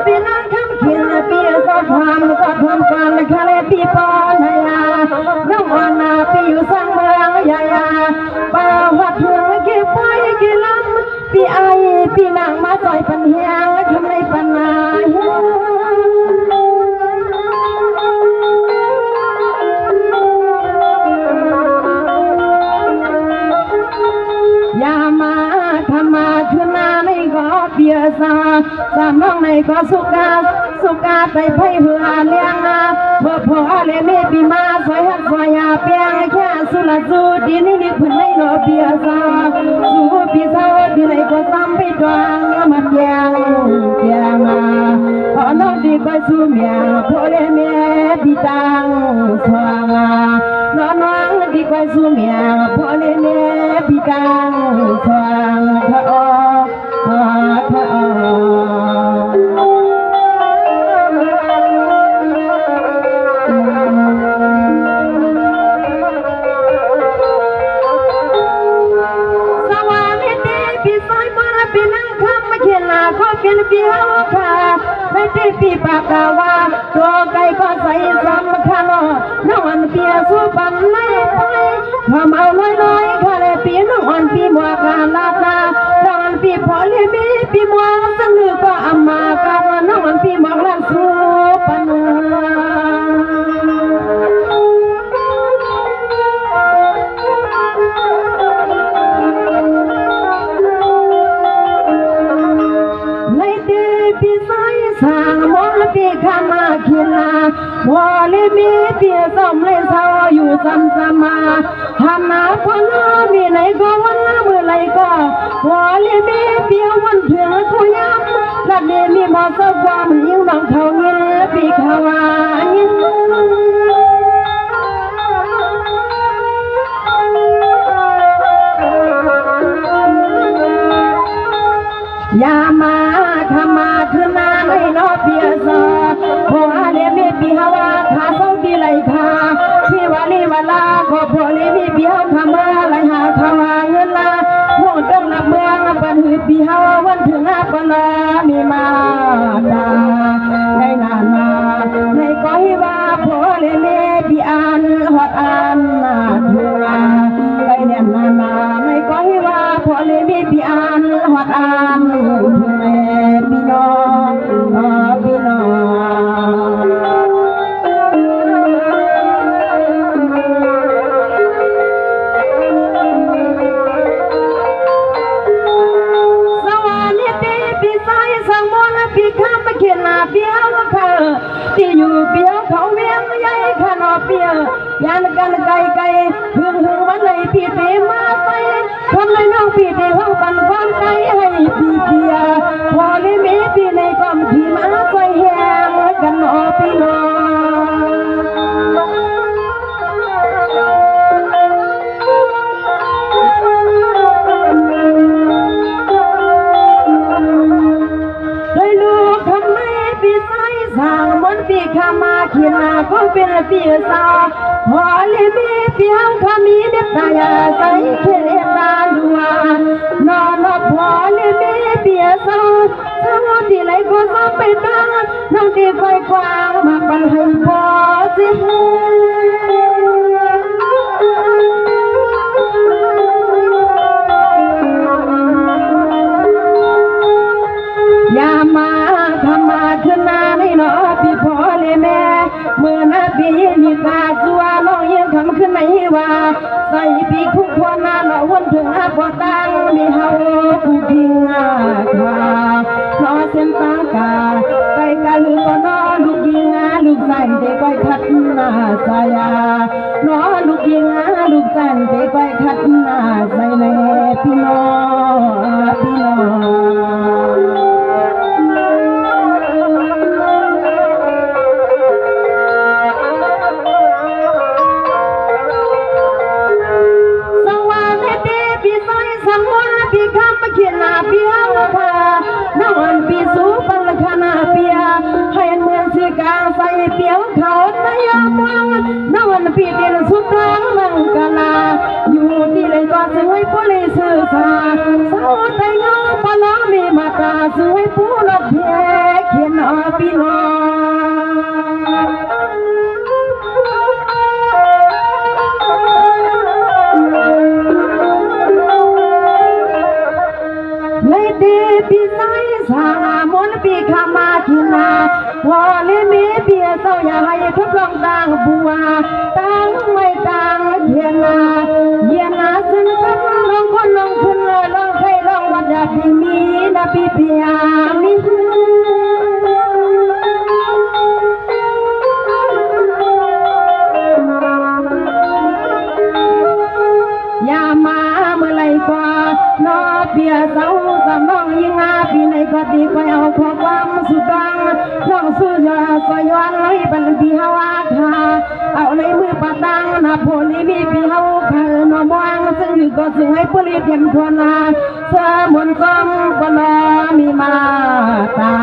ปีนังคำเขียนปีสะพานก็ทำการคาเลปีปอนยาน้องอานาปีอยู่สังเมืองยายาป่าวัดเมืองเก็บไปเก็บลำปีไอปีนางมาต่อยปัญญาทำในปัญญายามาธรรมาคือนาในก็เบียสาสามน้องในก็สุกาไปไพ่เหือเลี้ยงนาเมื่อพอเลเมปีมาสวยหักสวยยาเปียงแค่สุลจูดีนี่นี่พื้นในโนเบียสาสูปีสาวดีในก็ซ้ำไปดวงมันแยงมาพอน้องดีก็สู้เมียพอเลเมปีตังสว่างน้องดีก็สู้เมียพอเลเมปีตังสว่างเธอเป็นเบี้ยวค่ะไม่ได้ปีปากกาวาตัวไก่ก็ใส่สำคัญน้องอันเปียสู้ปันไม่ไปทำเอาน้อยค่ะเลยปีน้องอันปีมัวกาลาตาน้องอันปีพอเลยมีปีมัวสังเกตก็อามาการน้องอันปีมัวลันสู้ปันสางมอลปีขามาขีลาวอลมีเปียสมเลยสาวอยู่ซ้ำมาหานาพนามีไหนก็วันละเมื่อไรก็วอลมีเปียวันเถื่อนคุยำและมีมอสความยิ่งน้องเขาเงี้ยปีขาวายิ่งยามาธรรมาคือนาไม่นอเพียซาพอเลมีปีฮาวาขาส่งดีไหลขาที่วาลีวาลาก็พอเลมีปีฮาวธรรมาไหลหาธรรมาเงินลาห่วงต้นนับเมืองปันหือปีฮาววันถึงอาปนามีมาดาในนานาในก้อยว่าพอเลมีปีอันหอดอันนาทัวในเนี่ยนาในก้อยว่าพอเลมีปีอันหอดอันพี่น้องสวรรค์ที่พี่สายสังมนพี่ข้ามเขียนหน้าเบี้ยวค่ะที่อยู่เบี้ยวเขาเวียงใหญ่ขนาดเบี้ยวยันกันไกลหึงวันเลยพี่เตมาไปทำเลยน้องพี่เตห้องปันความใจให้พี่เบียพอเลยมีพี่ในกอมที่มาใส่แหงกันหนอพี่น้องเลยลูกทำไมพี่ใส่สางมนพี่ขามาขีนาก็เป็นพี่สาวพอเลยมีพี่เอาขามีเด็กตายใส่เขลตาดัวนอนพอเลยมีพี่สาวสาวที่ไหนก็สาวไปตั้งน้องที่คอยกวางมาปันให้พอสิยามาธรรมาคือนาในนอพี่พอเลยแม่เมื่อนาปีนี่กาสัวน้องยังทำขึ้นไหนว่าใส่ปีคุกควรนาหล่อวันถึงอาปอตังมีเฮาผู้ดิงอาคานอเส้นตากาไก่กะลือก็นอลูกยิงอาลูกใส่เด็กก้อยขัดนาสายานอลูกยิงอาลูกใส่เด็กก้อยขัดนาใส่แม่พี่น้องเขียนหน้าเปียค่ะน้องอันปีสูปังขนาเปียให้เหมือนสื่อกลางใส่เปียวเขาในยามวังน้องอันปีเดียนสุดกลางมังกลาอยู่ที่เลยก็สวยผู้เลยสื่อสารสาวแต่งงานปลามีมาตาสวยผู้หลบเพีย เขียนอพี่น้องเลยเดปีไซสามนปีขามากินาพอเลยมีเบียเศร้าอย่าให้ทุกลองต่างบัวตั้งไม่ต่างเขียนนาซึ่งกันลองคนลองขึ้นเลยลองใครลองวัดอยากมีนะปีเปียมีอย่ามาเมื่อไรกว่านอเปียเศร้าสำน้องยิงอาปีในก็ดีก็เอาขอความสุดดังน้องสู้ยอสยวันเลยบันปีฮาวาคาเอาในมือปะตังนะโพลีมีปีฮาวคานอมวางซึ่งก็ซึ่งให้ผลิตเต็มทวนาเสมนซ้ำก็นอมีมาตา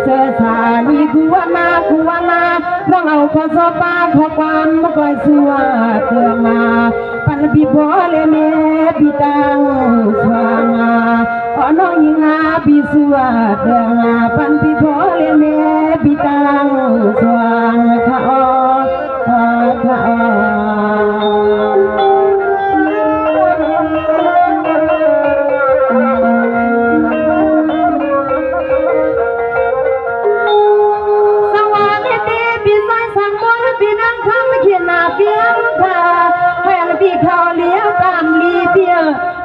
เสสาลีกูวนาน้องเอาขอสปาขอความก็คอยสัวเตือนมาปันปีบ่เลยเมปีตังสวางอ๋อน้องยิงอาปีสัวเตือนปันปีบ่เลยเมปีตังสวางข้า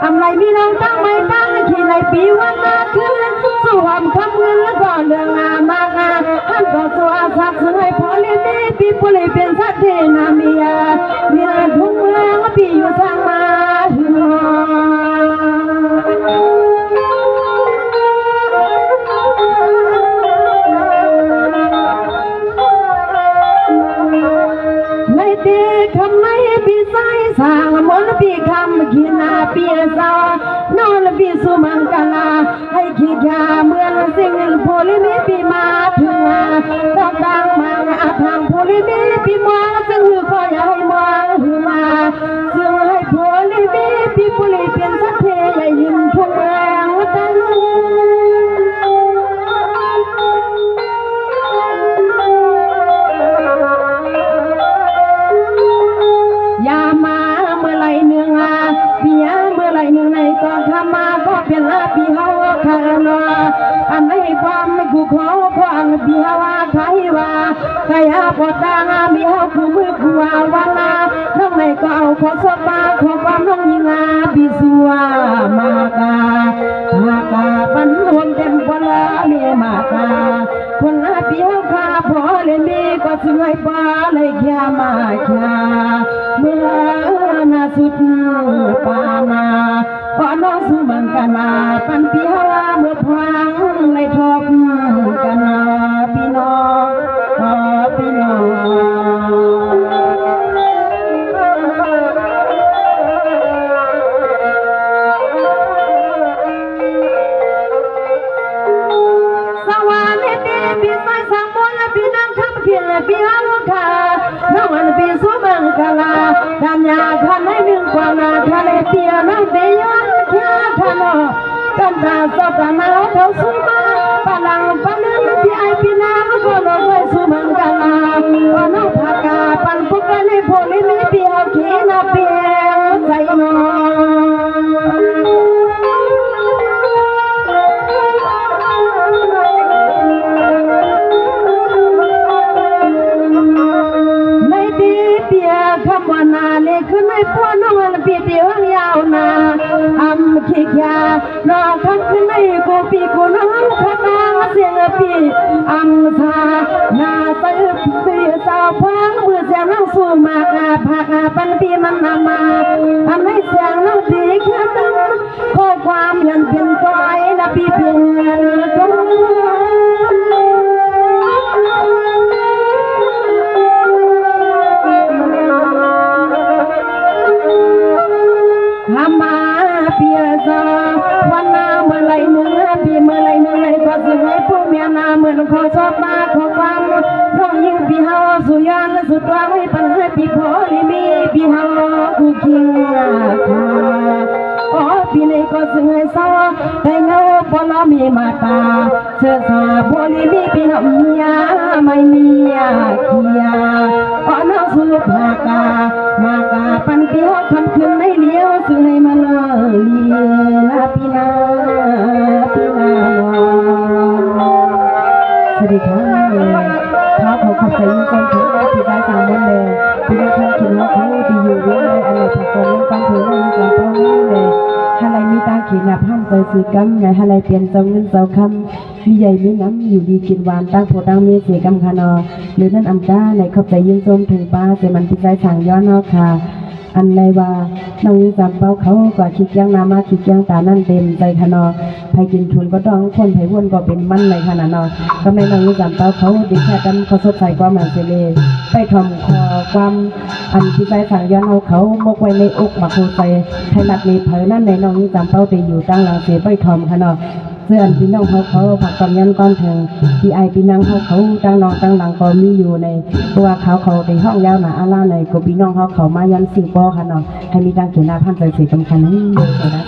อำไรมีน้องตั้งไม่ตั้งขี่ในปีวันนาคืนสู่หอมคำเงินแล้วก็เรื่องมากหันต่อสัวสักสวยพอเลี้ยงปีปุเลยเป็นสัตว์เทนาเมียทุ่งเมืองปีอยู่สร้างมาในเด็กคำในปีใสสร้างมนปีคำกินาปีสาวนอนปีสุมังกลาให้ขี้ยาเมื่อสิ่งโพลิมีปีมาถึงต้องดังมังอาทางโพลิมีปีมาซึ่งก็อย่าให้มองหือมาซึ่งให้โพลิมีปีปุลิเป็นสัตย์เทยยินทุ่งเมืองตั้งอย่ามาเมื่อไรเนื้อเปียเมื่อไรเนื้อในก็ทำมาก็เป็นลาปีเฮาคานออันในความไม่กูขอความปีเฮาใครว่าใครหาปอดางมีเฮาคู่มือคู่วันน้องในก็เอาขอสบาขอความน้องยิงปีสัวมากาปันรวมเต็มปลาเมียมากาคนละปีเฮาคาพอเลยมีก็สวยปลาเลยแค่มาแค่เมื่อนาสุดปานาพอน้องสุบังกันปันปีเฮาเมื่อพังในทบกันพี่น้องสวรรค์เด็กปีใสสังบนปีนั่งทำเขียนปีฮาวคาน้องมันปีสุบังกันดำยาขันให้หนึ่งกว่านาทะเลเปียน้องเปียนแค่ขันกันตาสดกันเอาเขาสุมาปะลังปะเนื้อพี่ไอพี่น้ำก็ลงไว้สุบังกันพอน้องผักกาปันปุกกันให้พอลิมีปีเอาขีนาเปียใจน้องคำว่านาเล็กขึ้นไม่พอน้องปีเดียวยาวนาขี้ยานอคำขึ้นไม่กูปีกูน้องขนาเสียงปีซานาตื้อปีสาวพังมือเสียงน้องสู้มากผักปันปีมันนามาให้เสียงน้องดีแค่ตั้งข้อความยันเป็นตัวไอ้นะปีเปลี่ยนตัวมาเปียซาวันนาเมื่อไรเนื้อปีเมื่อไรเนื้อไรก็สึงให้ผู้เมียนาเหมือนขอชอบมาขอความน้องยิ่งปีเฮาสุยานสุดว่าให้ปัญหาปีพอลิมีปีเฮากูกินค่ะอ๋อปีนี้ก็สึงให้ซาแต่เงาป พลมีมาตาเชื่อสาพลีมีพี่น้องเมียไม่มีเคียอ่อนสุภากามากาปันปีหกคำคืนไม่เลี้ยวซื้อให้มาเลยลาพี่นาพี่นาสวัสดีครับเขาขับใจยิ่งจนถึงที่ได้สามวันเลยที่ได้ทำกินแล้วเขาดีอยู่เยอะเลยอะไรผักกนกันถึงนั่งจะต้องเลยอะไรมีตาขีดหนับห้ามใจสื่อกำไงอะไรเปลี่ยนเจ้าเงินเจ้าคำมีใหญ่มีน้ำอยู่ดีกินหวานตั้งโพตั้งเมียเสียกำคานอหรือนั่นอำจ้าในขับใจยิ่งจนถึงป้าเสมันพิจัยสั่งย้อนนอกค่ะอันไรว่าน้องจำเป้าเขาก็คิดยังนามาคิดยังตานั่นเต็มใจขนอไผกินทุนก็ต้องคนไผวนก็เป็นมันในขนาดนอก็ไม่น้องจำเป้าเขาดีแค่กันเขาสดใสกว่ามันเสเลไปทำคอความอันที่ใจสั่งย้อนเอาเขามกไว้ในอกมาโคใจให้นัดในเผยนั่นในน้องจำเป้าไปอยู่ตั้งหลังเสียไปทำขนอเสื้อพี่น้องเขาผักกำยันก้อนถึงพี่ไอพี่น้องเขาตั้งนองตั้งหลังก็มีอยู่ในตัวเขาในห้องยาวหนาอาล่าในก็พี่น้องเขามายันสื่อป้อค่ะเนาะให้มีการเขียนหน้าพันใจสีสำคัญนี่ใช่ได้